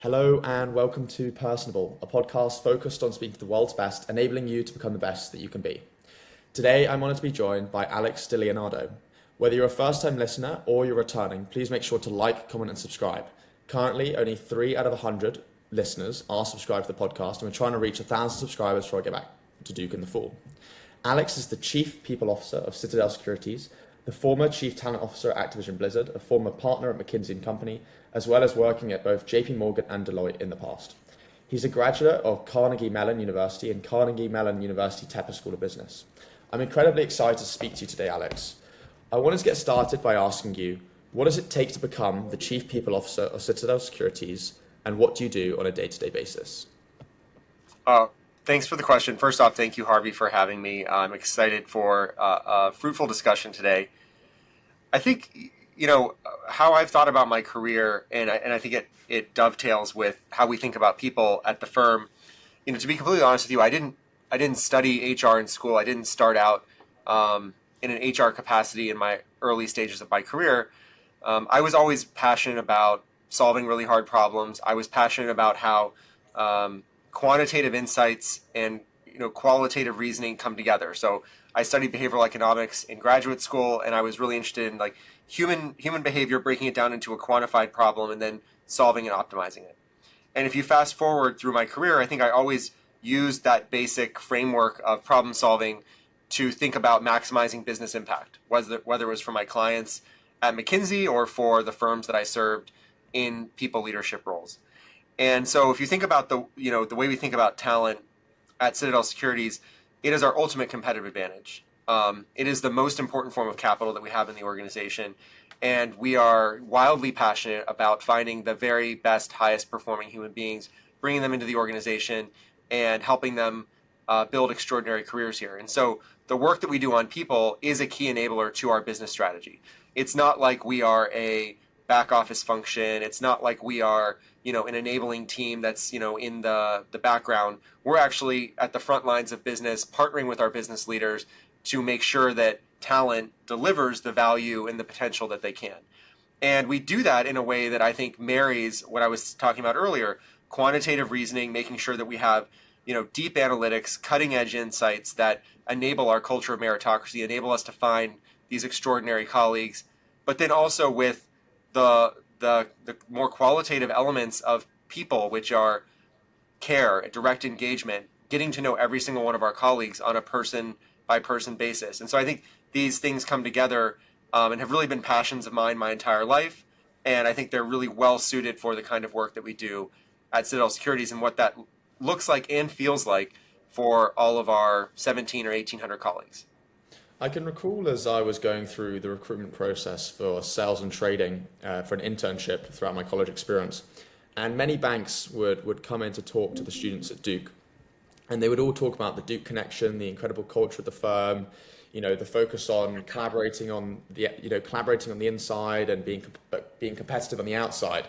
Hello and welcome to Personable, a podcast focused on speaking to the world's best, enabling you to become the best that you can be. Today, I'm honored to be joined by Alex DiLeonardo. Whether you're a first-time listener or you're returning, please make sure to like, comment, and subscribe. Currently, only 3 out of 100 listeners are subscribed to the podcast, and we're trying to reach 1,000 subscribers before I get back to Duke in the fall. Alex is the Chief People Officer of Citadel Securities, the former Chief Talent Officer at Activision Blizzard, a former partner at McKinsey Company, as well as working at both JPMorgan and Deloitte in the past. He's a graduate of Carnegie Mellon University and Carnegie Mellon University Tepper School of Business. I'm incredibly excited to speak to you today, Alex. I wanted to get started by asking you, what does it take to become the Chief People Officer of Citadel Securities, and what do you do on a day-to-day basis? Thanks for the question. First off, thank you, Harvey, for having me. I'm excited for a fruitful discussion today. I think, how I've thought about my career, and I think it dovetails with how we think about people at the firm. To be completely honest with you, I didn't study HR in school. I didn't start out in an HR capacity in my early stages of my career. I was always passionate about solving really hard problems. I was passionate about how quantitative insights and qualitative reasoning come together. So I studied behavioral economics in graduate school, and I was really interested in human behavior, breaking it down into a quantified problem and then solving and optimizing it. And if you fast forward through my career, I think I always used that basic framework of problem solving to think about maximizing business impact, whether it was for my clients at McKinsey or for the firms that I served in people leadership roles. And so if you think about the way we think about talent at Citadel Securities, it is our ultimate competitive advantage. It is the most important form of capital that we have in the organization. And we are wildly passionate about finding the very best, highest performing human beings, bringing them into the organization and helping them build extraordinary careers here. And so the work that we do on people is a key enabler to our business strategy. It's not like we are a back office function. It's not like we are an enabling team that's in the background. We're actually at the front lines of business, partnering with our business leaders to make sure that talent delivers the value and the potential that they can. And we do that in a way that I think marries what I was talking about earlier, quantitative reasoning, making sure that we have deep analytics, cutting edge insights that enable our culture of meritocracy, enable us to find these extraordinary colleagues, but then also with the more qualitative elements of people, which are care, direct engagement, getting to know every single one of our colleagues on a person-by-person basis. And so I think these things come together and have really been passions of mine my entire life. And I think they're really well suited for the kind of work that we do at Citadel Securities and what that looks like and feels like for all of our 17 or 1,800 colleagues. I can recall as I was going through the recruitment process for sales and trading for an internship throughout my college experience, and many banks would come in to talk to the students at Duke, and they would all talk about the Duke connection, the incredible culture of the firm, the focus on collaborating on the inside and being competitive on the outside.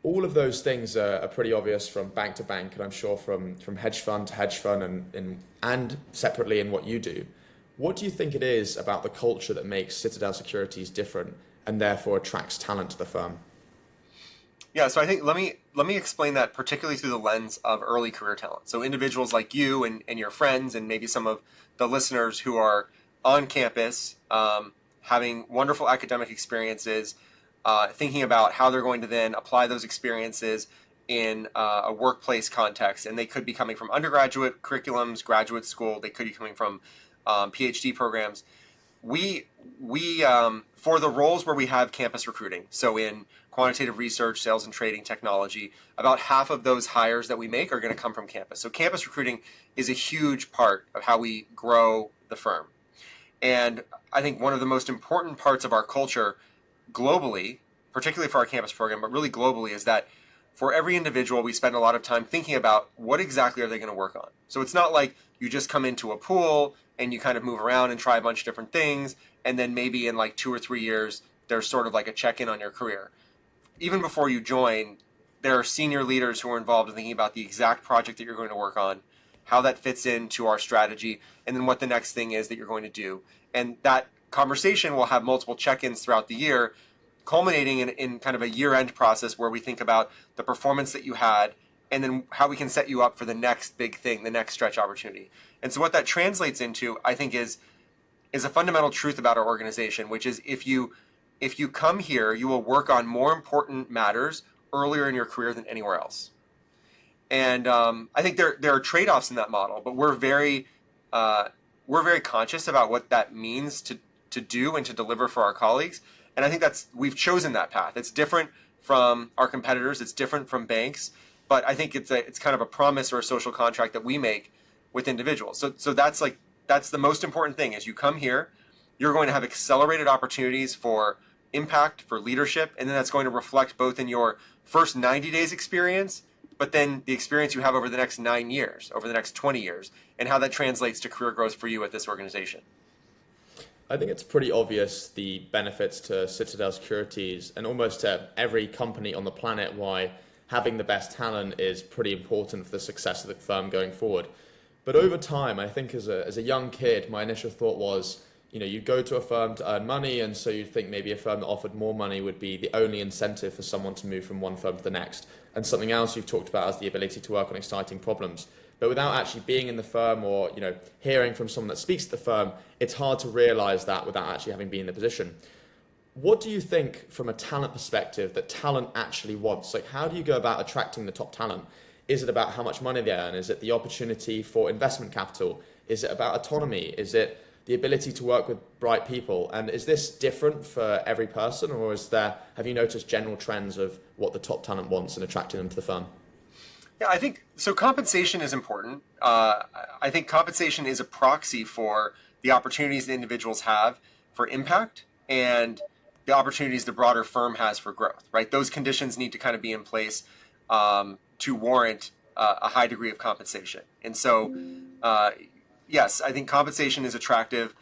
All of those things are pretty obvious from bank to bank, and I'm sure from hedge fund to hedge fund and separately in what you do. What do you think it is about the culture that makes Citadel Securities different and therefore attracts talent to the firm? Yeah, so I think let me explain that particularly through the lens of early career talent. So individuals like you and your friends and maybe some of the listeners who are on campus, having wonderful academic experiences, thinking about how they're going to then apply those experiences in a workplace context. And they could be coming from undergraduate curriculums, graduate school, they could be coming from PhD programs. We for the roles where we have campus recruiting, so in quantitative research, sales and trading, technology, about half of those hires that we make are going to come from campus. So campus recruiting is a huge part of how we grow the firm. And I think one of the most important parts of our culture globally, particularly for our campus program, but really globally, is that for every individual, we spend a lot of time thinking about what exactly are they going to work on. So it's not like you just come into a pool and you kind of move around and try a bunch of different things, and then maybe in 2 or 3 years, there's sort of like a check-in on your career. Even before you join, there are senior leaders who are involved in thinking about the exact project that you're going to work on, how that fits into our strategy, and then what the next thing is that you're going to do. And that conversation will have multiple check-ins throughout the year culminating in kind of a year-end process where we think about the performance that you had and then how we can set you up for the next big thing, the next stretch opportunity. And so what that translates into, I think, is a fundamental truth about our organization, which is if you come here, you will work on more important matters earlier in your career than anywhere else. And I think there are trade-offs in that model, but we're very conscious about what that means to do and to deliver for our colleagues. And I think we've chosen that path. It's different from our competitors. It's different from banks, but I think it's kind of a promise or a social contract that we make with individuals. So that's the most important thing. Is you come here, you're going to have accelerated opportunities for impact, for leadership, and then that's going to reflect both in your first 90 days experience, but then the experience you have over the next 9 years, over the next 20 years, and how that translates to career growth for you at this organization. I think it's pretty obvious the benefits to Citadel Securities and almost to every company on the planet why having the best talent is pretty important for the success of the firm going forward. But over time, I think as a young kid, my initial thought was, you go to a firm to earn money, and so you'd think maybe a firm that offered more money would be the only incentive for someone to move from one firm to the next. And something else you've talked about is the ability to work on exciting problems. But without actually being in the firm or hearing from someone that speaks to the firm, it's hard to realize that without actually having been in the position. What do you think from a talent perspective that talent actually wants? Like, how do you go about attracting the top talent? Is it about how much money they earn? Is it the opportunity for investment capital? Is it about autonomy? Is it the ability to work with bright people? And is this different for every person, or have you noticed general trends of what the top talent wants and attracting them to the firm? Yeah, I think so. Compensation is important. I think compensation is a proxy for the opportunities that individuals have for impact and the opportunities the broader firm has for growth, right? Those conditions need to kind of be in place to warrant a high degree of compensation. And so, yes, I think compensation is attractive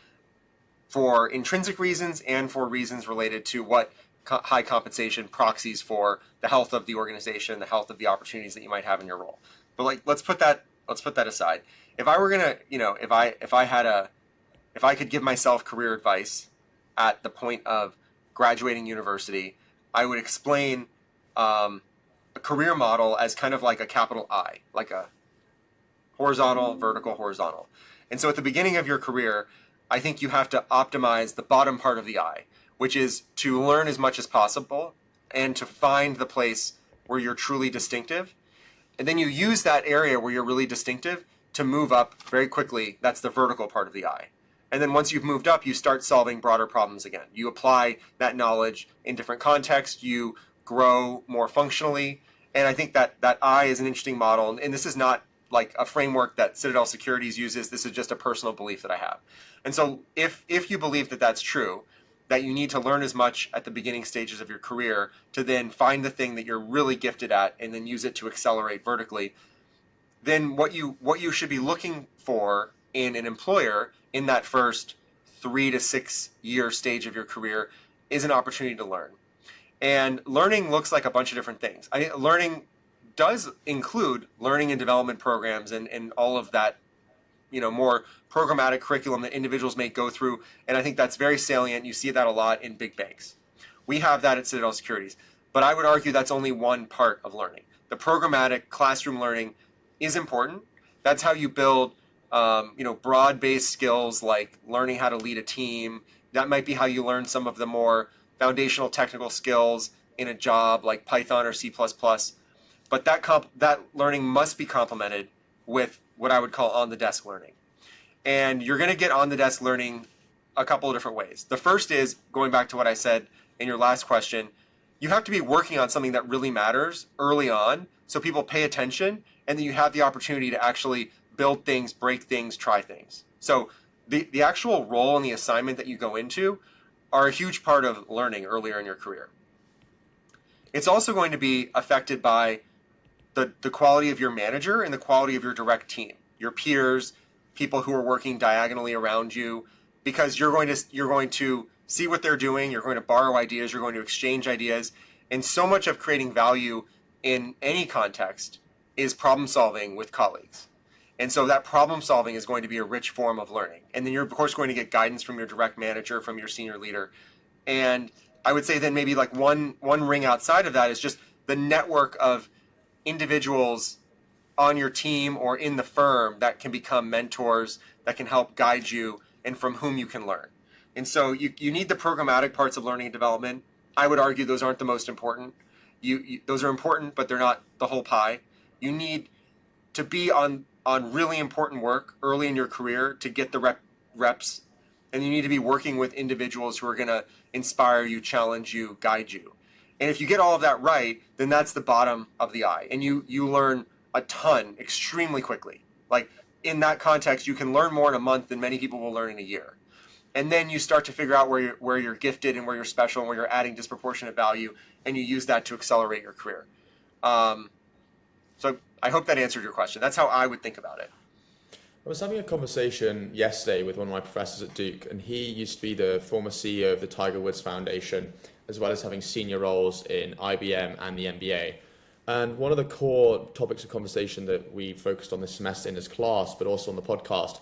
for intrinsic reasons and for reasons related to what high compensation proxies for the health of the organization, the health of the opportunities that you might have in your role. But let's put that aside. If I were gonna, if I could give myself career advice at the point of graduating university, I would explain a career model as kind of like a capital I, like a horizontal, vertical, horizontal. And so at the beginning of your career, I think you have to optimize the bottom part of the I, which is to learn as much as possible and to find the place where you're truly distinctive. And then you use that area where you're really distinctive to move up very quickly. That's the vertical part of the I. And then once you've moved up, you start solving broader problems again. You apply that knowledge in different contexts. You grow more functionally. And I think that I is an interesting model. And this is not like a framework that Citadel Securities uses. This is just a personal belief that I have. And so if you believe that that's true, that you need to learn as much at the beginning stages of your career to then find the thing that you're really gifted at and then use it to accelerate vertically, then what you should be looking for in an employer in that first 3 to 6 year stage of your career is an opportunity to learn. And learning looks like a bunch of different things. Learning does include learning and development programs and all of that, more programmatic curriculum that individuals may go through. And I think that's very salient. You see that a lot in big banks. We have that at Citadel Securities. But I would argue that's only one part of learning. The programmatic classroom learning is important. That's how you build, broad-based skills like learning how to lead a team. That might be how you learn some of the more foundational technical skills in a job like Python or C++. But that learning must be complemented with what I would call on-the-desk learning. And you're going to get on-the-desk learning a couple of different ways. The first is, going back to what I said in your last question, you have to be working on something that really matters early on so people pay attention, and then you have the opportunity to actually build things, break things, try things. So the actual role and the assignment that you go into are a huge part of learning earlier in your career. It's also going to be affected by the quality of your manager and the quality of your direct team, your peers, people who are working diagonally around you, because you're going to see what they're doing, you're going to borrow ideas, you're going to exchange ideas, and so much of creating value in any context is problem solving with colleagues. And so that problem solving is going to be a rich form of learning. And then you're of course going to get guidance from your direct manager, from your senior leader. And I would say then maybe like one ring outside of that is just the network of individuals on your team or in the firm that can become mentors, that can help guide you, and from whom you can learn. And so you need the programmatic parts of learning and development. I would argue those aren't the most important. Those are important, but they're not the whole pie. You need to be on really important work early in your career to get the reps, and you need to be working with individuals who are going to inspire you, challenge you, guide you. And if you get all of that right, then that's the bottom of the eye, and you learn a ton extremely quickly. Like in that context, you can learn more in a month than many people will learn in a year. And then you start to figure out where you're gifted and where you're special and where you're adding disproportionate value, and you use that to accelerate your career. So I hope that answered your question. That's how I would think about it. I was having a conversation yesterday with one of my professors at Duke, and he used to be the former CEO of the Tiger Woods Foundation, as well as having senior roles in IBM and the NBA. And one of the core topics of conversation that we focused on this semester in his class, but also on the podcast,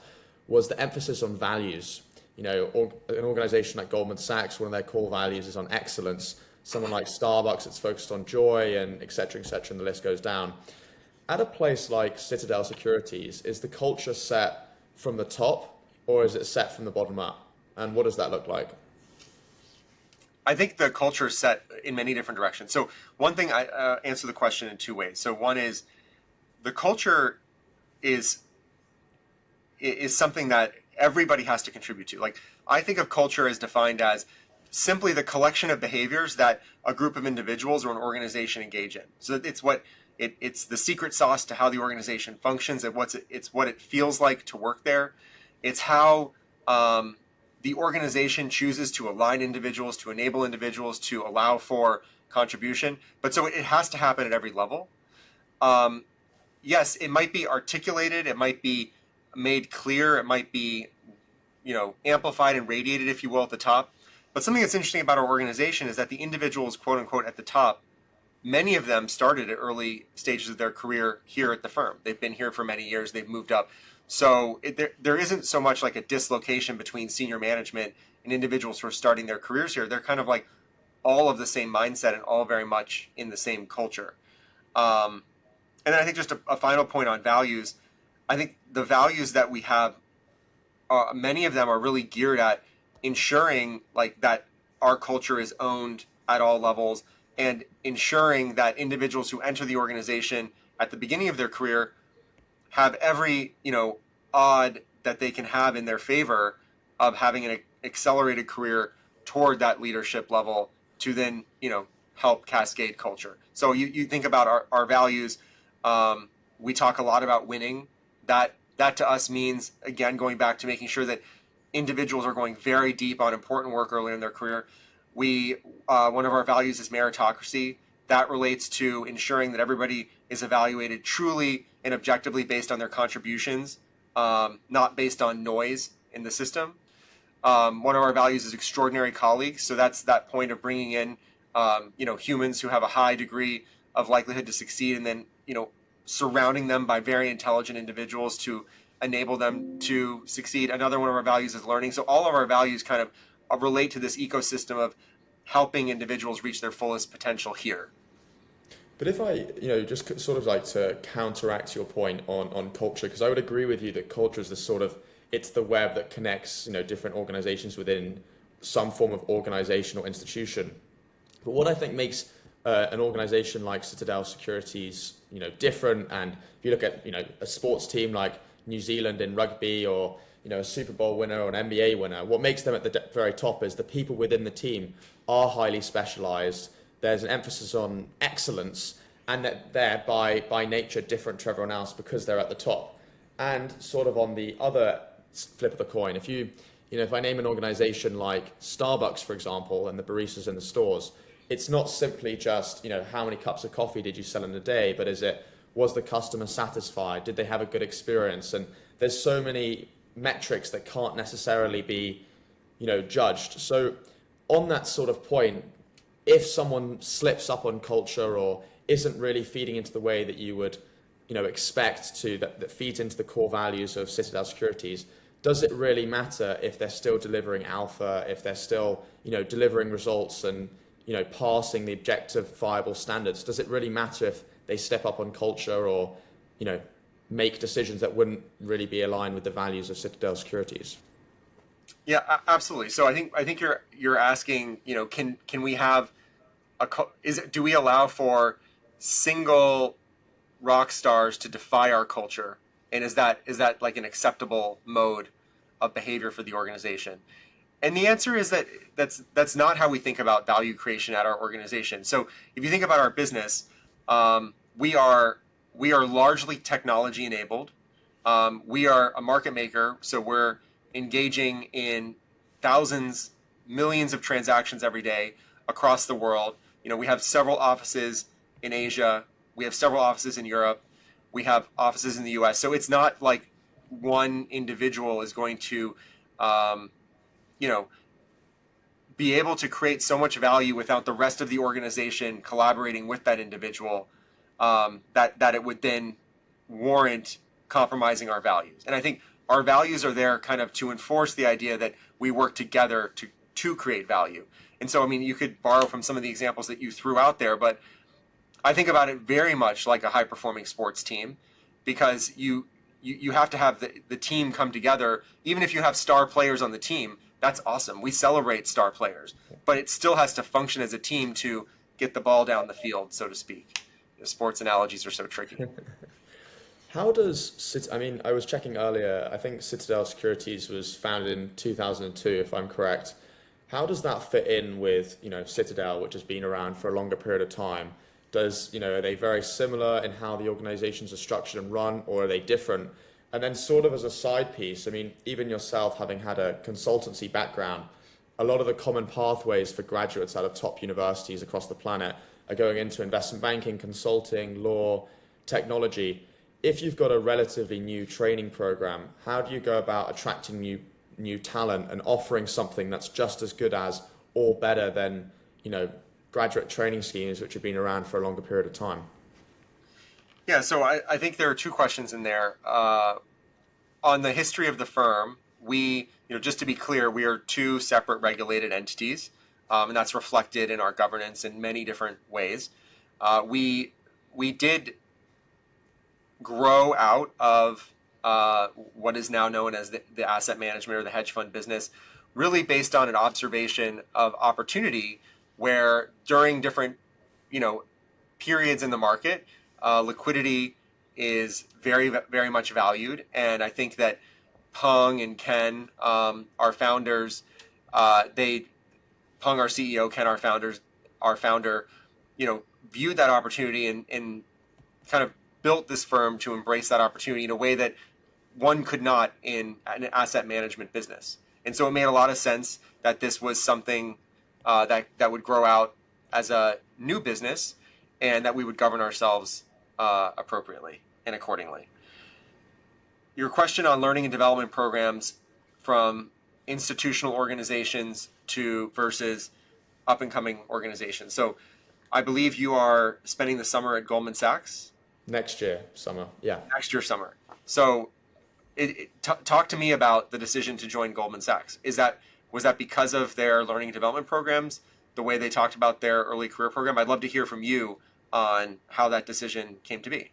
was the emphasis on values. You know, an organization like Goldman Sachs, one of their core values is on excellence. Someone like Starbucks, it's focused on joy, and et cetera, and the list goes down. At a place like Citadel Securities, is the culture set from the top, or is it set from the bottom up? And what does that look like? I think the culture is set in many different directions. So one thing, I answer the question in two ways. So one is the culture is something that everybody has to contribute to. Like, I think of culture as defined as simply the collection of behaviors that a group of individuals or an organization engage in. So it's the secret sauce to how the organization functions. It's what it feels like to work there. It's how the organization chooses to align individuals, to enable individuals, to allow for contribution. But so it has to happen at every level. Yes, it might be articulated. It might be made clear. It might be, amplified and radiated, if you will, at the top. But something that's interesting about our organization is that the individuals, quote unquote, at the top, many of them started at early stages of their career here at the firm. They've been here for many years. They've moved up. So there isn't so much like a dislocation between senior management and individuals who are starting their careers here. They're kind of like all of the same mindset and all very much in the same culture. And then I think just a final point on values. I think the values that we have, many of them are really geared at ensuring like that our culture is owned at all levels, and ensuring that individuals who enter the organization at the beginning of their career have every odd that they can have in their favor of having an accelerated career toward that leadership level to then help cascade culture. So you think about our values. We talk a lot about winning. That to us means, again, going back to making sure that individuals are going very deep on important work early in their career. One of our values is meritocracy. That relates to ensuring that everybody is evaluated truly and objectively based on their contributions, not based on noise in the system. One of our values is extraordinary colleagues. So that's that point of bringing in, humans who have a high degree of likelihood to succeed, and then, surrounding them by very intelligent individuals to enable them to succeed. Another one of our values is learning. So all of our values kind of relate to this ecosystem of helping individuals reach their fullest potential here. But if I, just sort of like to counteract your point on culture, because I would agree with you that culture is the sort of, it's the web that connects, different organizations within some form of organization or institution. But what I think makes an organization like Citadel Securities, different, and if you look at, a sports team like New Zealand in rugby, or a Super Bowl winner or an NBA winner, what makes them at the very top is the people within the team are highly specialized. There's an emphasis on excellence, and that they're by nature different to everyone else because they're at the top. And sort of on the other flip of the coin, if I name an organization like Starbucks, for example, and the baristas in the stores, it's not simply just, how many cups of coffee did you sell in a day, but was the customer satisfied? Did they have a good experience? And there's so many metrics that can't necessarily be, judged. So on that sort of point, if someone slips up on culture or isn't really feeding into the way that you would, expect to, that feeds into the core values of Citadel Securities, does it really matter if they're still delivering alpha, if they're still, delivering results and, passing the objective viable standards? Does it really matter if they step up on culture or, make decisions that wouldn't really be aligned with the values of Citadel Securities? Yeah, absolutely. So I think you're asking, can we have do we allow for single rock stars to defy our culture, and is that like an acceptable mode of behavior for the organization? And the answer is that that's not how we think about value creation at our organization. So if you think about our business, we are largely technology enabled. We are a market maker, so we're engaging in thousands, millions of transactions every day across the world. We have several offices in Asia. We have several offices in Europe. We have offices in the US. So it's not like one individual is going to, be able to create so much value without the rest of the organization collaborating with that individual, that it would then warrant compromising our values. And I think our values are there kind of to enforce the idea that we work together to create value. And so, you could borrow from some of the examples that you threw out there, but I think about it very much like a high-performing sports team, because you have to have the team come together. Even if you have star players on the team, that's awesome. We celebrate star players, but it still has to function as a team to get the ball down the field, so to speak. Sports analogies are so tricky. How does, I was checking earlier, I think Citadel Securities was founded in 2002, if I'm correct. How does that fit in with, Citadel, which has been around for a longer period of time? Are they very similar in how the organizations are structured and run, or are they different? And then sort of as a side piece, even yourself having had a consultancy background, a lot of the common pathways for graduates out of top universities across the planet are going into investment banking, consulting, law, technology. If you've got a relatively new training program, how do you go about attracting new talent and offering something that's just as good as or better than, graduate training schemes which have been around for a longer period of time? Yeah, so I think there are two questions in there. On the history of the firm, we, just to be clear, we are two separate regulated entities, and that's reflected in our governance in many different ways. We did grow out of what is now known as the asset management or the hedge fund business, really based on an observation of opportunity where during different, periods in the market, liquidity is very, very much valued. And I think that Peng and Ken, our founders, Peng, our CEO, Ken, our founder, viewed that opportunity and kind of built this firm to embrace that opportunity in a way that one could not in an asset management business. And so it made a lot of sense that this was something that would grow out as a new business, and that we would govern ourselves appropriately and accordingly. Your question on learning and development programs from institutional organizations to versus up and coming organizations. So I believe you are spending the summer at Goldman Sachs. Next year, summer. Yeah. Next year, summer. So talk to me about the decision to join Goldman Sachs. Was that because of their learning and development programs, the way they talked about their early career program? I'd love to hear from you on how that decision came to be.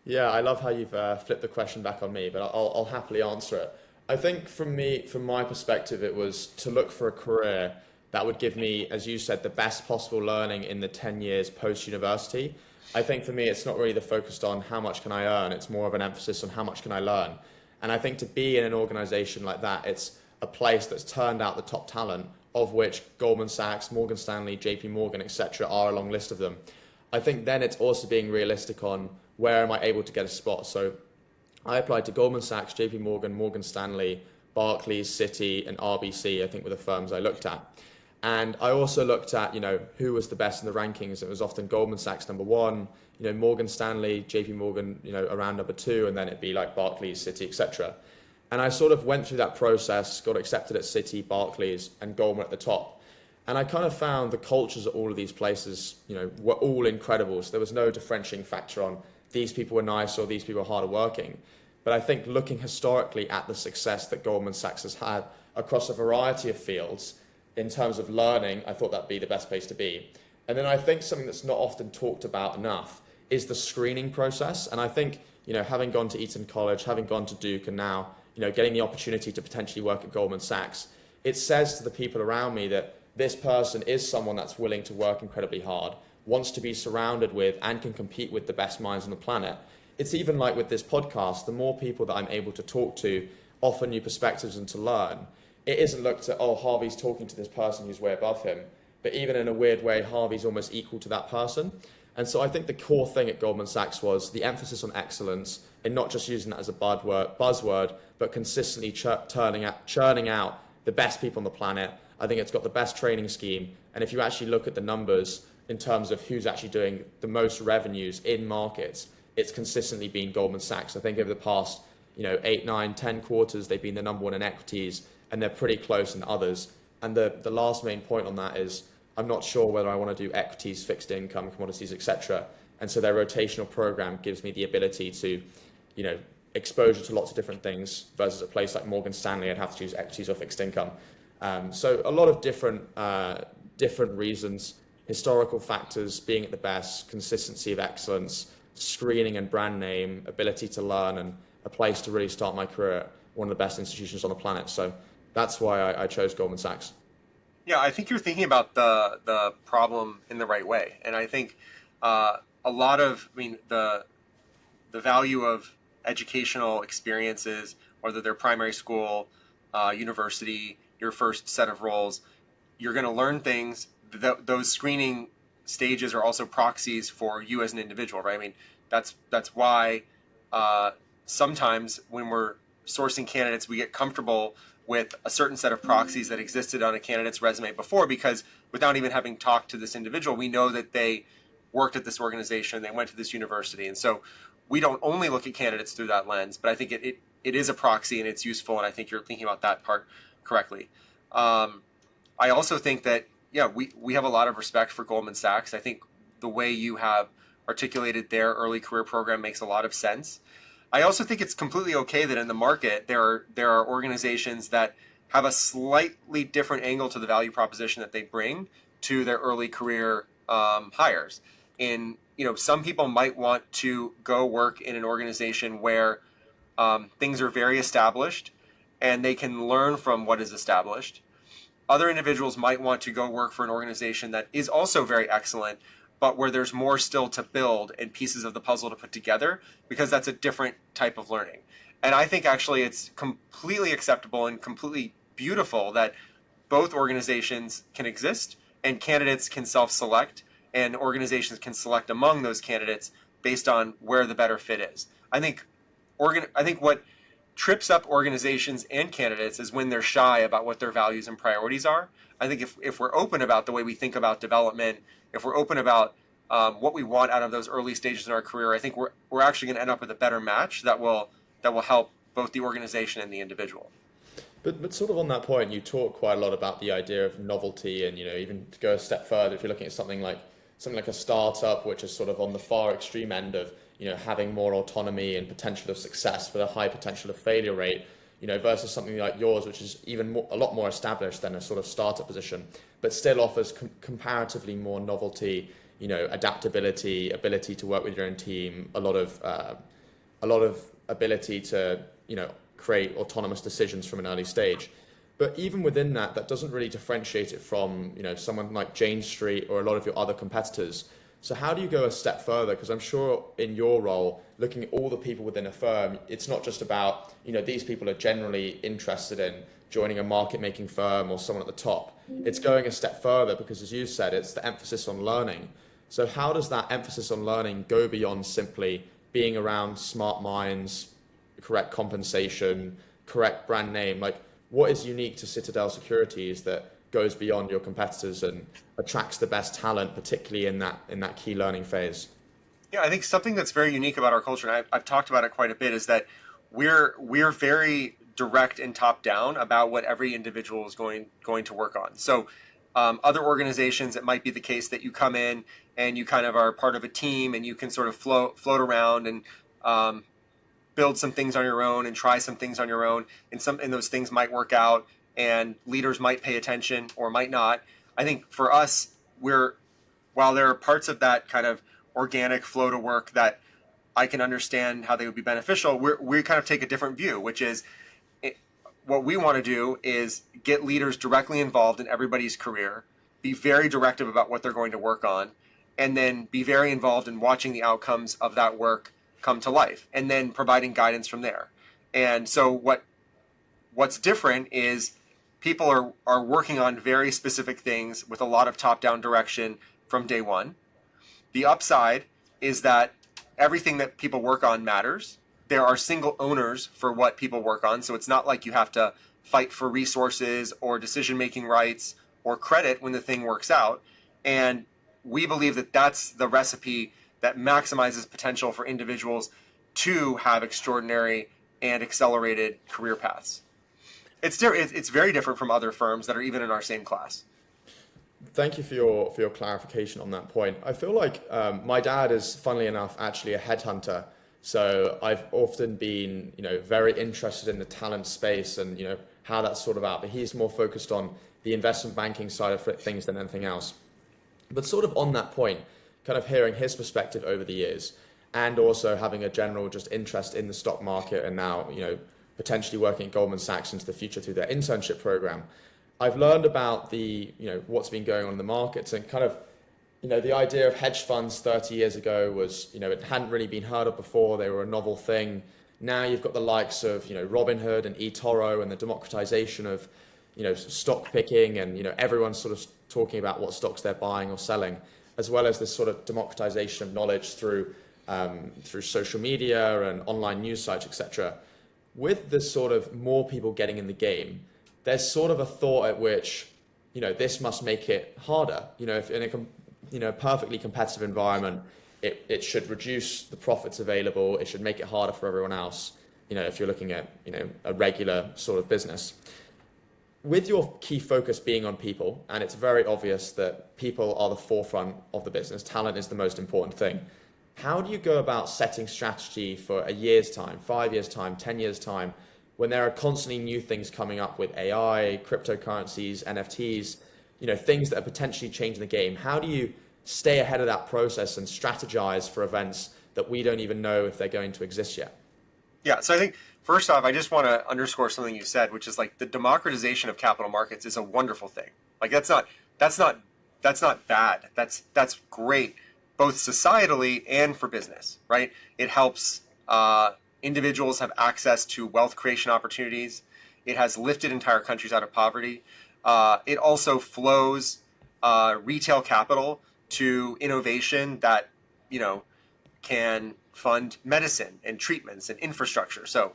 Yeah, I love how you've flipped the question back on me, but I'll happily answer it. I think from my perspective, it was to look for a career that would give me, as you said, the best possible learning in the 10 years post-university. I think for me, it's not really the focus on how much can I earn. It's more of an emphasis on how much can I learn. And I think to be in an organization like that, it's a place that's turned out the top talent, of which Goldman Sachs, Morgan Stanley, JPMorgan, etc. are a long list of them. I think then it's also being realistic on where am I able to get a spot. So I applied to Goldman Sachs, JPMorgan, Morgan Stanley, Barclays, Citi, and RBC, I think were the firms I looked at. And I also looked at, who was the best in the rankings. It was often Goldman Sachs number one, Morgan Stanley, JPMorgan, around number two, and then it'd be like Barclays, Citi, etc. And I sort of went through that process, got accepted at Citi, Barclays, and Goldman at the top. And I kind of found the cultures at all of these places, were all incredible. So there was no differentiating factor on these people were nice or these people were harder working. But I think looking historically at the success that Goldman Sachs has had across a variety of fields in terms of learning, I thought that'd be the best place to be. And then I think something that's not often talked about enough is the screening process. And I think, having gone to Eton College, having gone to Duke, and now, getting the opportunity to potentially work at Goldman Sachs, it says to the people around me that this person is someone that's willing to work incredibly hard, wants to be surrounded with and can compete with the best minds on the planet. It's even like with this podcast, the more people that I'm able to talk to, offer new perspectives and to learn, it isn't looked at, oh, Harvey's talking to this person who's way above him, but even in a weird way, Harvey's almost equal to that person. And so I think the core thing at Goldman Sachs was the emphasis on excellence and not just using that as a buzzword, but consistently churning out the best people on the planet. I think it's got the best training scheme. And if you actually look at the numbers in terms of who's actually doing the most revenues in markets, it's consistently been Goldman Sachs. I think over the past, 8, 9, 10 quarters, they've been the number one in equities, and they're pretty close in others. And the last main point on that is I'm not sure whether I want to do equities, fixed income, commodities, etc. And so their rotational program gives me the ability to, exposure to lots of different things versus a place like Morgan Stanley, I'd have to choose equities or fixed income. So a lot of different reasons, historical factors, being at the best, consistency of excellence, screening and brand name, ability to learn, and a place to really start my career at one of the best institutions on the planet. So that's why I chose Goldman Sachs. Yeah, I think you're thinking about the problem in the right way. And I think the value of educational experiences, whether they're primary school, university, your first set of roles, you're going to learn things. Those screening stages are also proxies for you as an individual, right? I mean, that's why sometimes when we're sourcing candidates, we get comfortable with a certain set of proxies that existed on a candidate's resume before, because without even having talked to this individual, we know that they worked at this organization, they went to this university. And so we don't only look at candidates through that lens, but I think it is a proxy and it's useful. And I think you're thinking about that part correctly. I also think that, we have a lot of respect for Goldman Sachs. I think the way you have articulated their early career program makes a lot of sense. I also think it's completely okay that in the market, there are organizations that have a slightly different angle to the value proposition that they bring to their early career hires. Some people might want to go work in an organization where things are very established and they can learn from what is established. Other individuals might want to go work for an organization that is also very excellent, but where there's more still to build and pieces of the puzzle to put together, because that's a different type of learning. And I think actually it's completely acceptable and completely beautiful that both organizations can exist and candidates can self-select and organizations can select among those candidates based on where the better fit is. I think what trips up organizations and candidates is when they're shy about what their values and priorities are. I think if we're open about the way we think about development, if we're open about what we want out of those early stages in our career, I think we're actually going to end up with a better match that will help both the organization and the individual. But sort of on that point, you talk quite a lot about the idea of novelty, and even to go a step further, if you're looking at something like a startup, which is sort of on the far extreme end of having more autonomy and potential of success with a high potential of failure rate, versus something like yours, which is a lot more established than a sort of startup position, but still offers comparatively more novelty, adaptability, ability to work with your own team, a lot of ability to create autonomous decisions from an early stage. But even within that doesn't really differentiate it from someone like Jane Street or a lot of your other competitors. So how do you go a step further? Because I'm sure in your role, looking at all the people within a firm, it's not just about, these people are generally interested in joining a market-making firm or someone at the top. It's going a step further because, as you said, it's the emphasis on learning. So how does that emphasis on learning go beyond simply being around smart minds, correct compensation, correct brand name? Like, what is unique to Citadel Securities that goes beyond your competitors and attracts the best talent, particularly in that key learning phase? Yeah, I think something that's very unique about our culture, and I've talked about it quite a bit, is that we're very direct and top down about what every individual is going to work on. So other organizations, it might be the case that you come in and you kind of are part of a team and you can sort of float around and build some things on your own and try some things on your own, and those things might work out, and leaders might pay attention or might not. I think for us, while there are parts of that kind of organic flow to work that I can understand how they would be beneficial, we kind of take a different view, which is what we want to do is get leaders directly involved in everybody's career, be very directive about what they're going to work on, and then be very involved in watching the outcomes of that work come to life, and then providing guidance from there. And so what's different is people are working on very specific things with a lot of top-down direction from day one. The upside is that everything that people work on matters. There are single owners for what people work on, so it's not like you have to fight for resources or decision-making rights or credit when the thing works out. And we believe that that's the recipe that maximizes potential for individuals to have extraordinary and accelerated career paths. It's very different from other firms that are even in our same class. Thank you for your clarification on that point. I feel like my dad is, funnily enough, actually a headhunter. So I've often been, very interested in the talent space and, how that's sort of out. But he's more focused on the investment banking side of things than anything else. But sort of on that point, kind of hearing his perspective over the years, and also having a general just interest in the stock market, and now, potentially working at Goldman Sachs into the future through their internship program, I've learned about the, what's been going on in the markets, and kind of, the idea of hedge funds 30 years ago was, it hadn't really been heard of before. They were a novel thing. Now you've got the likes of, Robinhood and eToro, and the democratization of, stock picking, and, everyone's sort of talking about what stocks they're buying or selling, as well as this sort of democratization of knowledge through social media and online news sites, etc. With this sort of more people getting in the game, there's sort of a thought at which, this must make it harder. If in a perfectly competitive environment, it should reduce the profits available. It should make it harder for everyone else. If you're looking at, a regular sort of business. With your key focus being on people, and it's very obvious that people are the forefront of the business, talent is the most important thing. How do you go about setting strategy for a year's time, 5 years' time, 10 years' time, when there are constantly new things coming up with AI, cryptocurrencies, NFTs, things that are potentially changing the game? How do you stay ahead of that process and strategize for events that we don't even know if they're going to exist yet? Yeah, so I think first off, I just want to underscore something you said, which is like the democratization of capital markets is a wonderful thing. Like that's not bad. That's great, both societally and for business, right? It helps individuals have access to wealth creation opportunities. It has lifted entire countries out of poverty. It also flows retail capital to innovation that, can fund medicine and treatments and infrastructure. So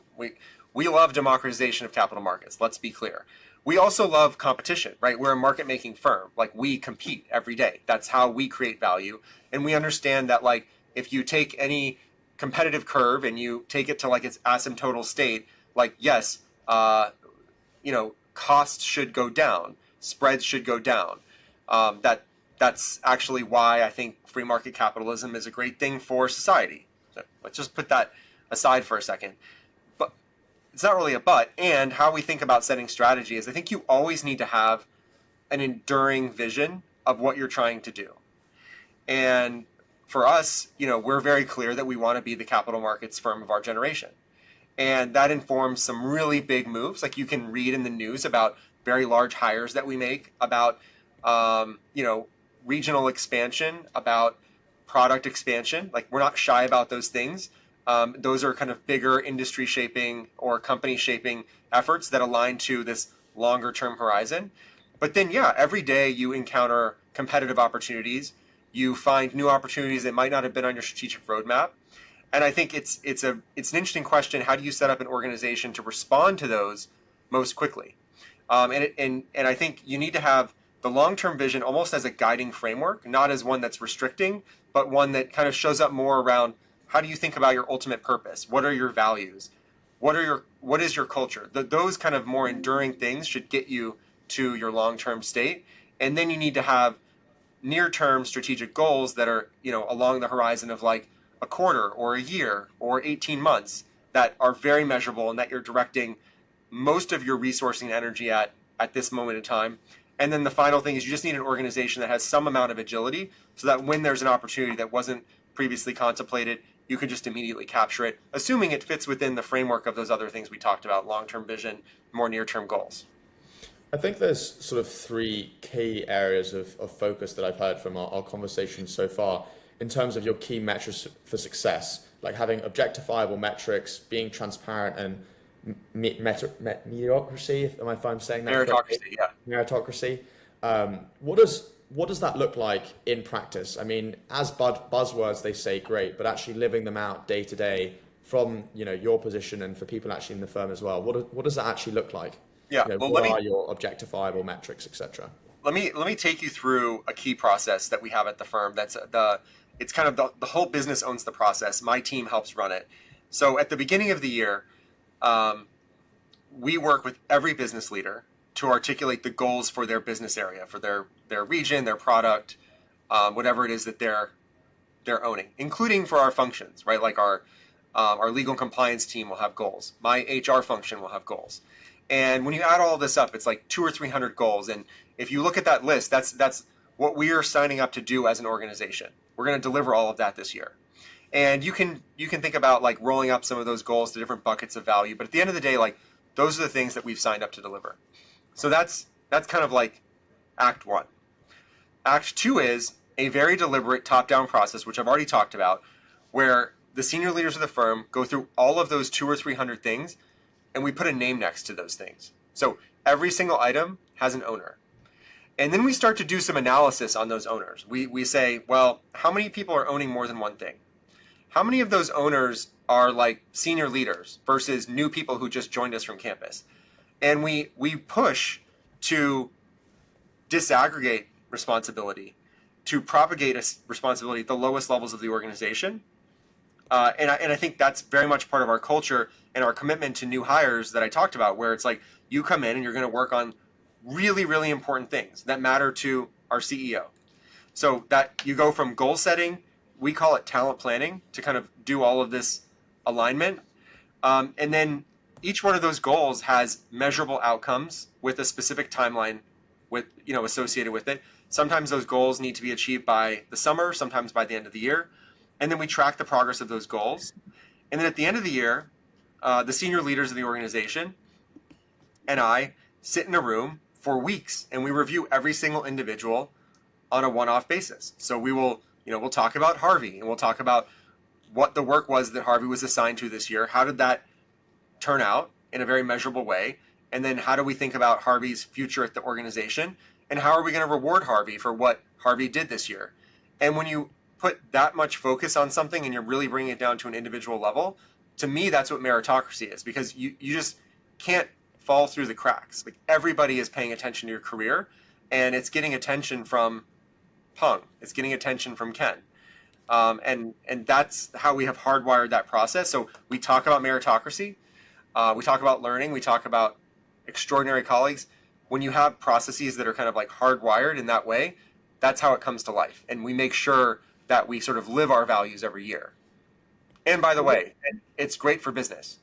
we love democratization of capital markets. Let's be clear. We also love competition, right? We're a market making firm. Like we compete every day. That's how we create value. And we understand that like if you take any competitive curve and you take it to like its asymptotal state, like yes, costs should go down, spreads should go down. That's actually why I think free market capitalism is a great thing for society. So let's just put that aside for a second. But it's not really a but. And how we think about setting strategy is I think you always need to have an enduring vision of what you're trying to do. And for us, we're very clear that we want to be the capital markets firm of our generation. And that informs some really big moves. Like you can read in the news about very large hires that we make, about, regional expansion, about product expansion. Like we're not shy about those things. Those are kind of bigger industry shaping or company shaping efforts that align to this longer term horizon. But then, every day you encounter competitive opportunities. You find new opportunities that might not have been on your strategic roadmap. And I think it's an interesting question. How do you set up an organization to respond to those most quickly? And I think you need to have the long-term vision almost as a guiding framework, not as one that's restricting, but one that kind of shows up more around how do you think about your ultimate purpose? What are your values? What is your culture? Those kind of more enduring things should get you to your long-term state. And then you need to have near-term strategic goals that are, along the horizon of like a quarter or a year or 18 months that are very measurable and that you're directing most of your resourcing and energy at this moment in time. And then the final thing is you just need an organization that has some amount of agility so that when there's an opportunity that wasn't previously contemplated, you can just immediately capture it, assuming it fits within the framework of those other things we talked about, long-term vision, more near-term goals. I think there's sort of three key areas of focus that I've heard from our conversation so far in terms of your key metrics for success, like having objectifiable metrics, being transparent, and meritocracy. If I'm saying that correctly? Meritocracy, yeah. Meritocracy. What does that look like in practice? I mean, as buzzwords, they say great, but actually living them out day to day from your position and for people actually in the firm as well. What does that actually look like? Yeah. What are your objectifiable metrics, etc.? Let me take you through a key process that we have at the firm. It's kind of the whole business owns the process. My team helps run it. So at the beginning of the year, we work with every business leader to articulate the goals for their business area, for their region, their product, whatever it is that they're owning, including for our functions, right? Like our legal and compliance team will have goals. My HR function will have goals. And when you add all of this up, it's like 200 or 300 goals. And if you look at that list, that's what we are signing up to do as an organization. We're going to deliver all of that this year. And you can think about like rolling up some of those goals to different buckets of value. But at the end of the day, like those are the things that we've signed up to deliver. So that's kind of like Act 1. Act 2 is a very deliberate top-down process, which I've already talked about, where the senior leaders of the firm go through all of those 200 or 300 things, and we put a name next to those things. So every single item has an owner. And then we start to do some analysis on those owners. We say, well, how many people are owning more than one thing? How many of those owners are like senior leaders versus new people who just joined us from campus? And we push to disaggregate responsibility, to propagate a responsibility at the lowest levels of the organization. And I think that's very much part of our culture and our commitment to new hires that I talked about, where it's like you come in and you're going to work on really, really important things that matter to our CEO. So that you go from goal setting, we call it talent planning, to kind of do all of this alignment. And then each one of those goals has measurable outcomes with a specific timeline associated with it. Sometimes those goals need to be achieved by the summer, sometimes by the end of the year. And then we track the progress of those goals. And then at the end of the year, the senior leaders of the organization and I sit in a room for weeks and we review every single individual on a one-off basis. So we'll talk about Harvey and we'll talk about what the work was that Harvey was assigned to this year. How did that turn out in a very measurable way? And then how do we think about Harvey's future at the organization? And how are we going to reward Harvey for what Harvey did this year? And when you put that much focus on something and you're really bringing it down to an individual level, to me, that's what meritocracy is, because you just can't fall through the cracks. Like everybody is paying attention to your career, and it's getting attention from Peng. It's getting attention from Ken. And that's how we have hardwired that process. So we talk about meritocracy. We talk about learning. We talk about extraordinary colleagues. When you have processes that are kind of like hardwired in that way, that's how it comes to life. And we make sure that we sort of live our values every year. And by the way, it's great for business.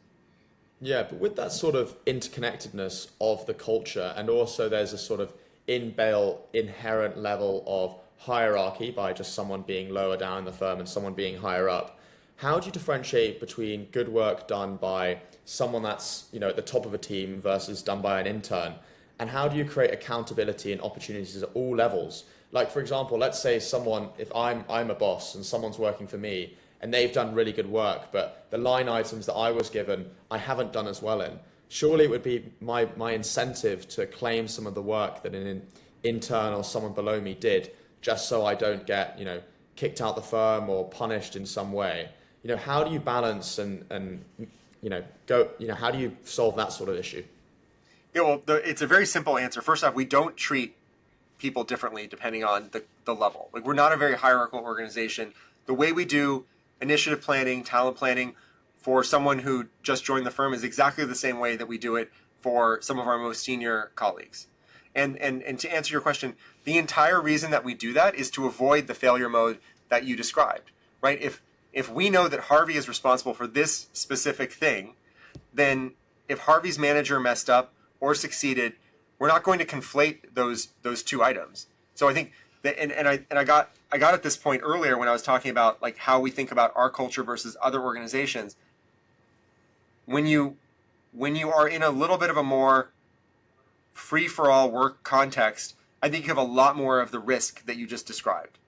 Yeah, but with that sort of interconnectedness of the culture, and also there's a sort of inbuilt inherent level of hierarchy by just someone being lower down in the firm and someone being higher up. How do you differentiate between good work done by someone that's at the top of a team versus done by an intern? And how do you create accountability and opportunities at all levels? Like, for example, let's say if I'm a boss and someone's working for me and they've done really good work, but the line items that I was given, I haven't done as well in. Surely it would be my incentive to claim some of the work that an intern or someone below me did, just so I don't get, kicked out the firm or punished in some way. How do you balance and how do you solve that sort of issue? Yeah, well, it's a very simple answer. First off, we don't treat people differently depending on the level. Like, we're not a very hierarchical organization. The way we do initiative planning, talent planning for someone who just joined the firm is exactly the same way that we do it for some of our most senior colleagues. And to answer your question, the entire reason that we do that is to avoid the failure mode that you described, right? If we know that Harvey is responsible for this specific thing, then if Harvey's manager messed up or succeeded, we're not going to conflate those two items. So I think that, I got at this point earlier when I was talking about like how we think about our culture versus other organizations. When you are in a little bit of a more free-for-all work context, I think you have a lot more of the risk that you just described.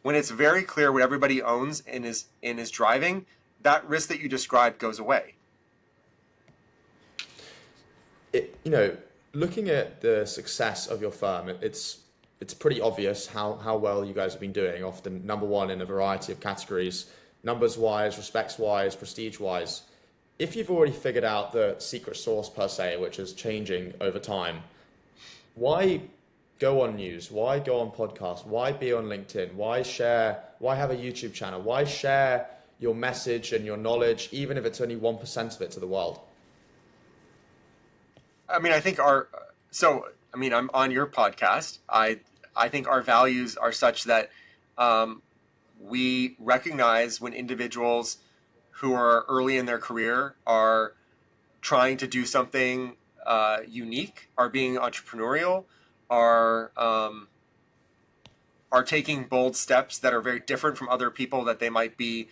When it's very clear what everybody owns and is driving, that risk that you described goes away. Looking at the success of your firm, it's pretty obvious how well you guys have been doing. Often number one in a variety of categories, numbers wise, respects wise, prestige wise. If you've already figured out the secret sauce per se, which is changing over time, why go on news? Why go on podcasts? Why be on LinkedIn? Why share? Why have a YouTube channel? Why share your message and your knowledge, even if it's only 1% of it to the world? I mean, I think I'm on your podcast. I think our values are such that we recognize when individuals who are early in their career are trying to do something unique, are being entrepreneurial, are taking bold steps that are very different from other people that they might be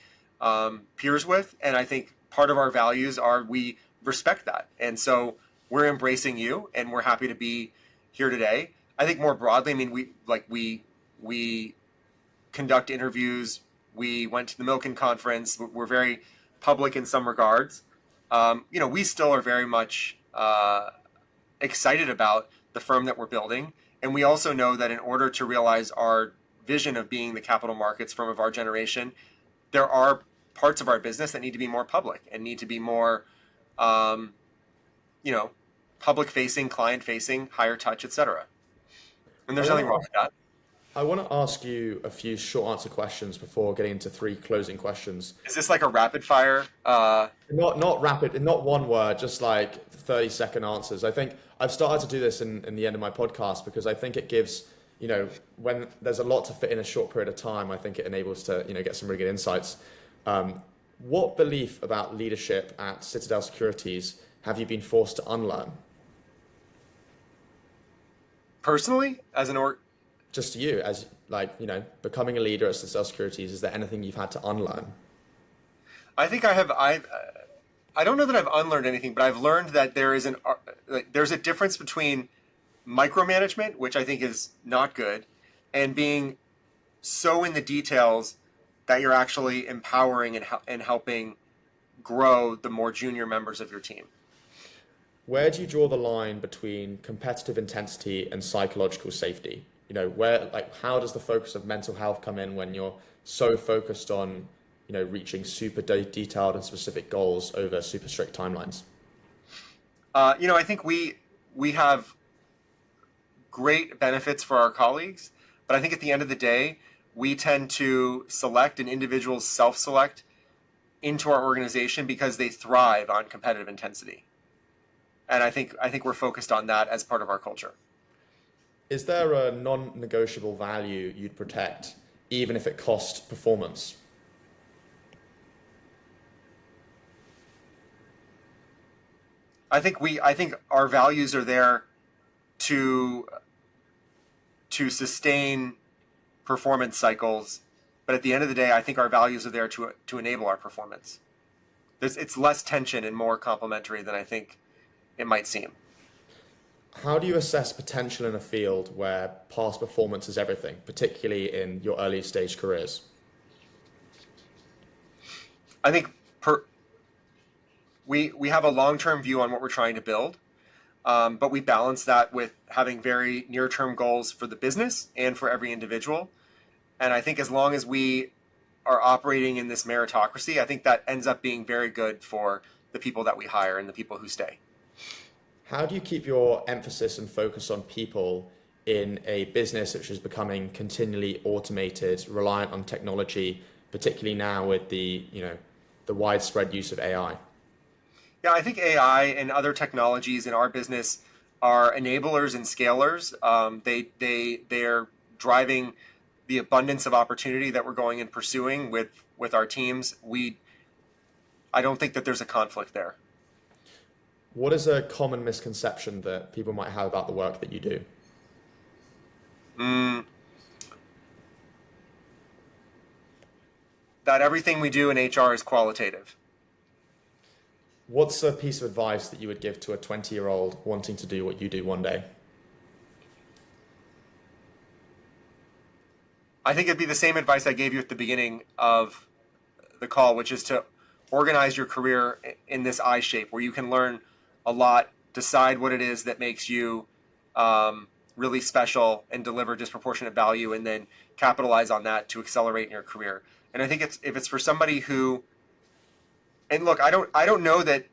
peers with. And I think part of our values are we respect that. And so we're embracing you and we're happy to be here today. I think more broadly, I mean, we conduct interviews. We went to the Milken conference. We're very public in some regards. We still are very much excited about the firm that we're building. And we also know that in order to realize our vision of being the capital markets firm of our generation, there are parts of our business that need to be more public and need to be more, public facing, client facing, higher touch, etc. And there's nothing wrong with that. I want to ask you a few short answer questions before getting into 3 closing questions. Is this like a rapid fire? Not rapid, not one word, just like 30-second answers. I think I've started to do this in the end of my podcast because I think it gives, when there's a lot to fit in a short period of time, I think it enables to, get some really good insights. What belief about leadership at Citadel Securities have you been forced to unlearn? Personally, as an just to you, as becoming a leader at Citadel Securities, is there anything you've had to unlearn? I think I don't know that I've unlearned anything, but I've learned that there's a difference between micromanagement, which I think is not good, and being so in the details that you're actually empowering and helping grow the more junior members of your team. Where do you draw the line between competitive intensity and psychological safety? How does the focus of mental health come in when you're so focused on, reaching super detailed and specific goals over super strict timelines? I think we have great benefits for our colleagues, but I think at the end of the day, we tend to select and individuals self-select into our organization because they thrive on competitive intensity. And I think we're focused on that as part of our culture. Is there a non-negotiable value you'd protect, even if it cost performance? I think our values are there to sustain performance cycles, but at the end of the day, I think our values are there to enable our performance. It's less tension and more complementary than I think it might seem. How do you assess potential in a field where past performance is everything, particularly in your early stage careers? I think we have a long-term view on what we're trying to build, but we balance that with having very near-term goals for the business and for every individual. And I think as long as we are operating in this meritocracy, I think that ends up being very good for the people that we hire and the people who stay. How do you keep your emphasis and focus on people in a business which is becoming continually automated, reliant on technology, particularly now with the widespread use of AI? Yeah, I think AI and other technologies in our business are enablers and scalers. They are driving the abundance of opportunity that we're going and pursuing with our teams, I don't think that there's a conflict there. What is a common misconception that people might have about the work that you do? That everything we do in HR is qualitative. What's a piece of advice that you would give to a 20-year-old wanting to do what you do one day? I think it'd be the same advice I gave you at the beginning of the call, which is to organize your career in this I shape where you can learn a lot, decide what it is that makes you really special and deliver disproportionate value, and then capitalize on that to accelerate in your career. And I think if it's for somebody who, and look, I don't know that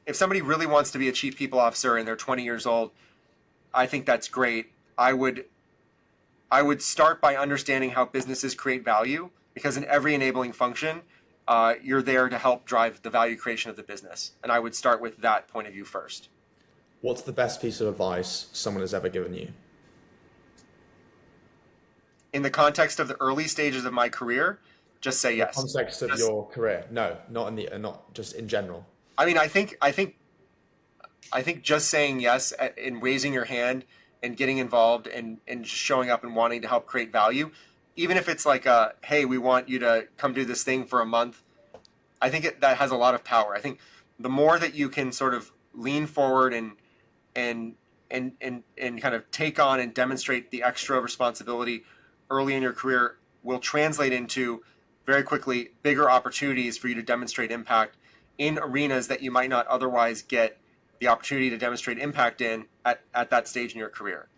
if somebody really wants to be a chief people officer and they're 20 years old, I think that's great. I would start by understanding how businesses create value, because in every enabling function, you're there to help drive the value creation of the business. And I would start with that point of view first. What's the best piece of advice someone has ever given you? In the context of the early stages of my career, just say yes. In the context of your career? No, not just in general. I mean, I think just saying yes and raising your hand and getting involved and just showing up and wanting to help create value, even if it's like hey, we want you to come do this thing for a month, I think that has a lot of power. I think the more that you can sort of lean forward and kind of take on and demonstrate the extra responsibility early in your career will translate into very quickly bigger opportunities for you to demonstrate impact in arenas that you might not otherwise get the opportunity to demonstrate impact in at that stage in your career.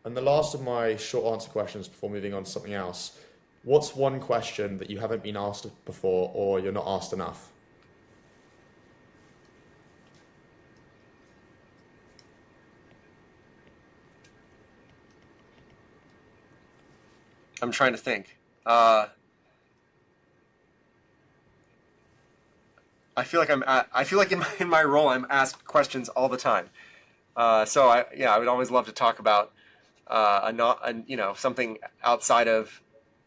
And the last of my short answer questions before moving on to something else, what's one question that you haven't been asked before or you're not asked enough? I'm trying to think. I feel like in my role I'm asked questions all the time. So I would always love to talk about something outside of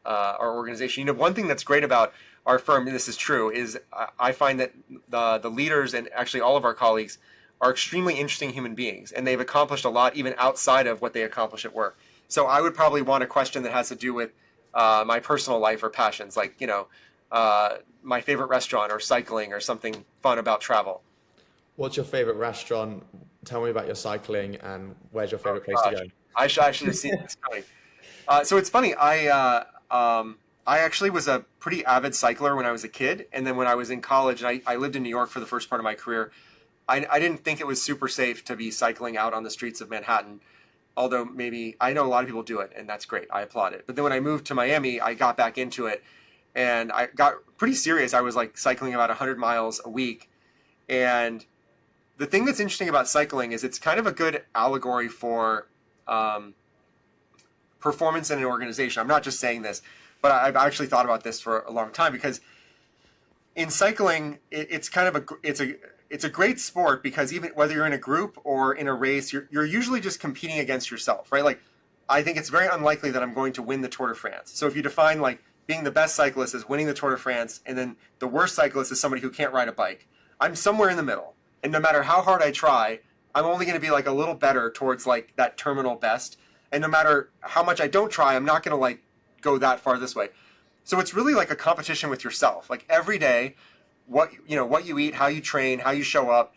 our organization. One thing that's great about our firm, and this is true, is I find that the leaders and actually all of our colleagues are extremely interesting human beings, and they've accomplished a lot even outside of what they accomplish at work. So I would probably want a question that has to do with my personal life or passions, like my favorite restaurant or cycling or something fun about travel. What's your favorite restaurant? Tell me about your cycling and where's your favorite place to go? I should have seen this coming. So it's funny. I actually was a pretty avid cycler when I was a kid, and then when I was in college, and I lived in New York for the first part of my career, I didn't think it was super safe to be cycling out on the streets of Manhattan. Although maybe I know a lot of people do it, and that's great. I applaud it. But then when I moved to Miami, I got back into it, and I got pretty serious. I was like cycling about 100 miles a week. And the thing that's interesting about cycling is it's kind of a good allegory for performance in an organization. I'm not just saying this, but I've actually thought about this for a long time, because in cycling, it's kind of it's a great sport, because even whether you're in a group or in a race, you're usually just competing against yourself, right? Like, I think it's very unlikely that I'm going to win the Tour de France. So if you define like being the best cyclist as winning the Tour de France, and then the worst cyclist is somebody who can't ride a bike, I'm somewhere in the middle. And no matter how hard I try, I'm only going to be like a little better towards like that terminal best. And no matter how much I don't try, I'm not going to like go that far this way. So it's really like a competition with yourself. Like every day, what you eat, how you train, how you show up,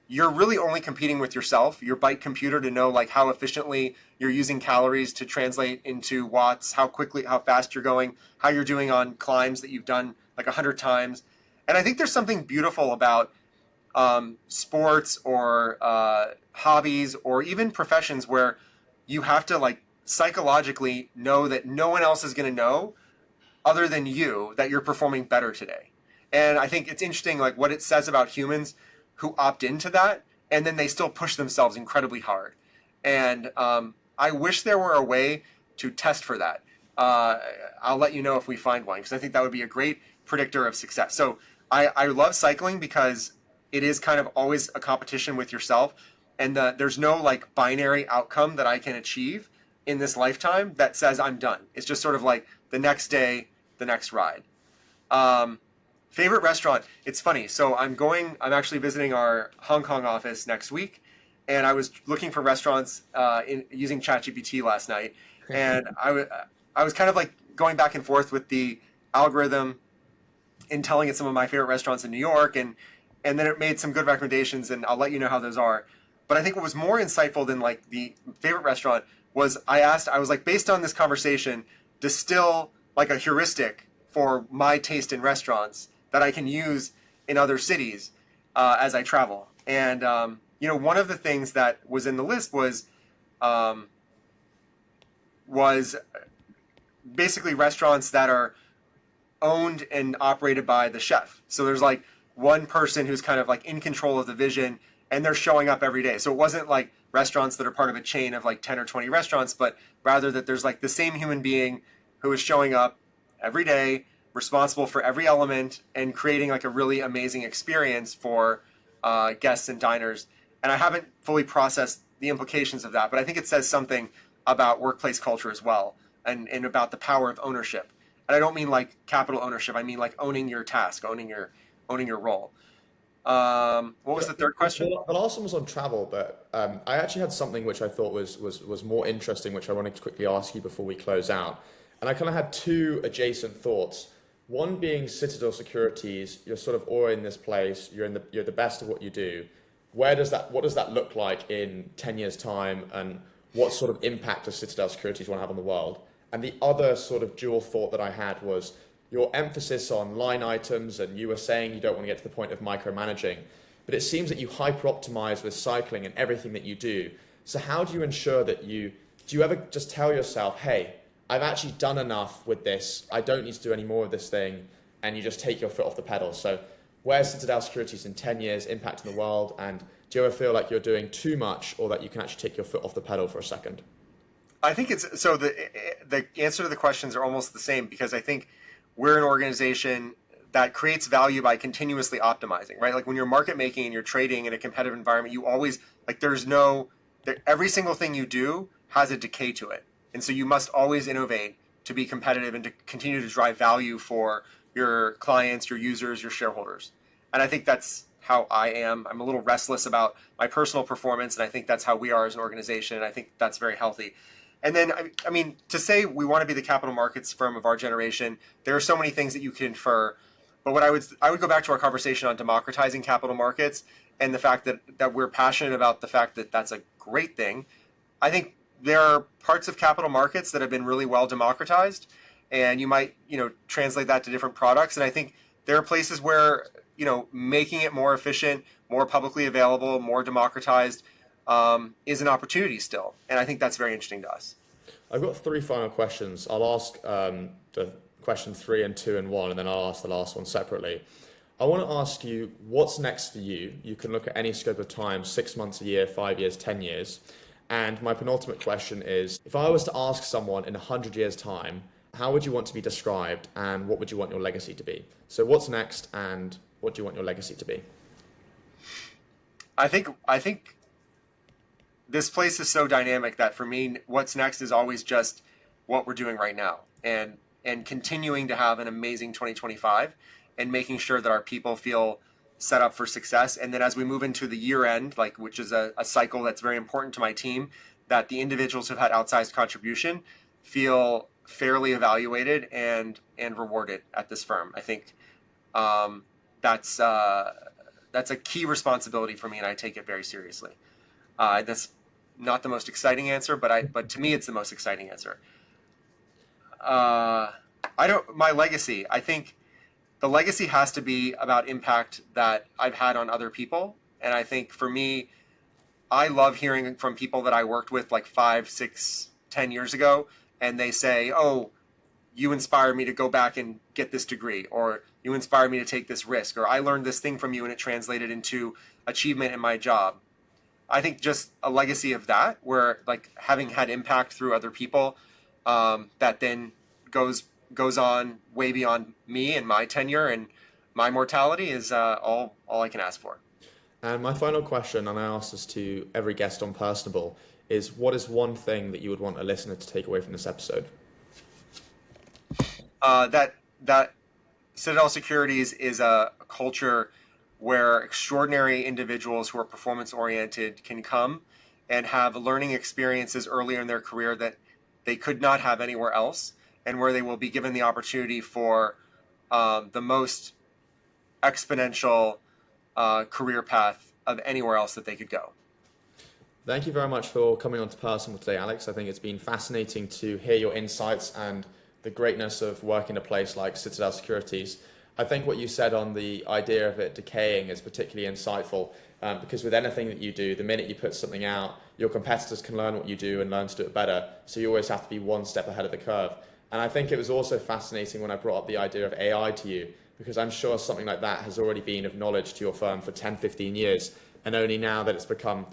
you're really only competing with yourself, your bike computer, to know like how efficiently you're using calories to translate into watts, how fast you're going, how you're doing on climbs that you've done like 100 times. And I think there's something beautiful about sports or hobbies or even professions where you have to like psychologically know that no one else is going to know other than you that you're performing better today. And I think it's interesting, like what it says about humans who opt into that, and then they still push themselves incredibly hard. And I wish there were a way to test for that. I'll let you know if we find one, because I think that would be a great predictor of success. So I love cycling because it is kind of always a competition with yourself, and there's no like binary outcome that I can achieve. in this lifetime that says I'm done. It's just sort of like the next day, the next ride. Favorite restaurant? It's funny. So I'm actually visiting our Hong Kong office next week, and I was looking for restaurants using ChatGPT last night, and I was kind of like going back and forth with the algorithm and telling it some of my favorite restaurants in New York, and then it made some good recommendations, and I'll let you know how those are. But I think what was more insightful than like the favorite restaurant was I was like, based on this conversation, distill like a heuristic for my taste in restaurants that I can use in other cities as I travel. And one of the things that was in the list was basically restaurants that are owned and operated by the chef. So there's like one person who's kind of like in control of the vision, and they're showing up every day. So it wasn't like restaurants that are part of a chain of like 10 or 20 restaurants, but rather that there's like the same human being who is showing up every day, responsible for every element, and creating like a really amazing experience for guests and diners. And I haven't fully processed the implications of that, but I think it says something about workplace culture as well, and about the power of ownership. And I don't mean like capital ownership. I mean like owning your task, owning your role. What was the third question? The last one was on travel, but I actually had something which I thought was more interesting, which I wanted to quickly ask you before we close out. And I kind of had two adjacent thoughts. One being Citadel Securities. You're sort of already in this place. You're the best of what you do. What does that look like in 10 years' time, and what sort of impact does Citadel Securities want to have on the world? And the other sort of dual thought that I had was your emphasis on line items, and you were saying you don't want to get to the point of micromanaging, but it seems that you hyper-optimize with cycling and everything that you do. So how do you ensure that do you ever just tell yourself, hey, I've actually done enough with this, I don't need to do any more of this thing, and you just take your foot off the pedal? So where's Citadel Securities in 10 years impacting the world, and do you ever feel like you're doing too much, or that you can actually take your foot off the pedal for a second? I think it's so the answer to the questions are almost the same, because I think we're an organization that creates value by continuously optimizing, right? Like when you're market making and you're trading in a competitive environment, you always like every single thing you do has a decay to it. And so you must always innovate to be competitive and to continue to drive value for your clients, your users, your shareholders. And I think that's how I am. I'm a little restless about my personal performance, and I think that's how we are as an organization, and I think that's very healthy. And then, I mean, to say we want to be the capital markets firm of our generation, there are so many things that you can infer. But what I would go back to our conversation on democratizing capital markets, and the fact that we're passionate about the fact that that's a great thing. I think there are parts of capital markets that have been really well democratized, and you might, translate that to different products. And I think there are places where, making it more efficient, more publicly available, more democratized, is an opportunity still. And I think that's very interesting to us. I've got three final questions. I'll ask the question 3 and 2 and 1, and then I'll ask the last one separately. I want to ask you, what's next for you? You can look at any scope of time, 6 months, a year, 5 years, 10 years. And my penultimate question is, if I was to ask someone in 100 years' time, how would you want to be described, and what would you want your legacy to be? So what's next, and what do you want your legacy to be? I think this place is so dynamic that for me, what's next is always just what we're doing right now, and continuing to have an amazing 2025, and making sure that our people feel set up for success. And then as we move into the year end, which is a cycle that's very important to my team, that the individuals who've had outsized contribution feel fairly evaluated and rewarded at this firm. I think that's a key responsibility for me, and I take it very seriously. That's not the most exciting answer, but to me, it's the most exciting answer. My legacy, I think the legacy has to be about impact that I've had on other people. And I think for me, I love hearing from people that I worked with like 5, 6, 10 years ago, and they say, oh, you inspired me to go back and get this degree, or you inspired me to take this risk, or I learned this thing from you and it translated into achievement in my job. I think just a legacy of that, where like having had impact through other people, that then goes on way beyond me and my tenure and my mortality, is all I can ask for. And my final question, and I ask this to every guest on Personable, is what is one thing that you would want a listener to take away from this episode? That Citadel Securities is a culture where extraordinary individuals who are performance oriented can come and have learning experiences earlier in their career that they could not have anywhere else, and where they will be given the opportunity for the most exponential career path of anywhere else that they could go. Thank you very much for coming on to Personable today, Alex. I think it's been fascinating to hear your insights and the greatness of working in a place like Citadel Securities. I think what you said on the idea of it decaying is particularly insightful, because with anything that you do, the minute you put something out, your competitors can learn what you do and learn to do it better. So you always have to be one step ahead of the curve. And I think it was also fascinating when I brought up the idea of AI to you, because I'm sure something like that has already been of knowledge to your firm for 10, 15 years. And only now that it's become,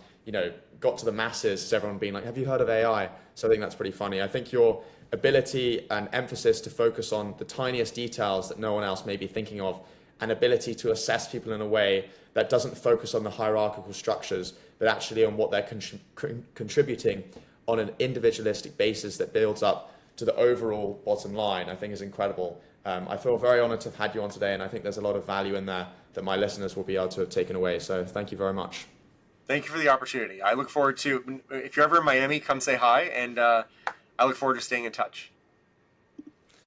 got to the masses, has everyone been like, have you heard of AI? So I think that's pretty funny. I think your ability and emphasis to focus on the tiniest details that no one else may be thinking of, and ability to assess people in a way that doesn't focus on the hierarchical structures, but actually on what they're contributing on an individualistic basis that builds up to the overall bottom line, I think is incredible. I feel very honored to have had you on today, and I think there's a lot of value in there that my listeners will be able to have taken away. So thank you very much. Thank you for the opportunity. I look forward to, if you're ever in Miami, come say hi, and I look forward to staying in touch.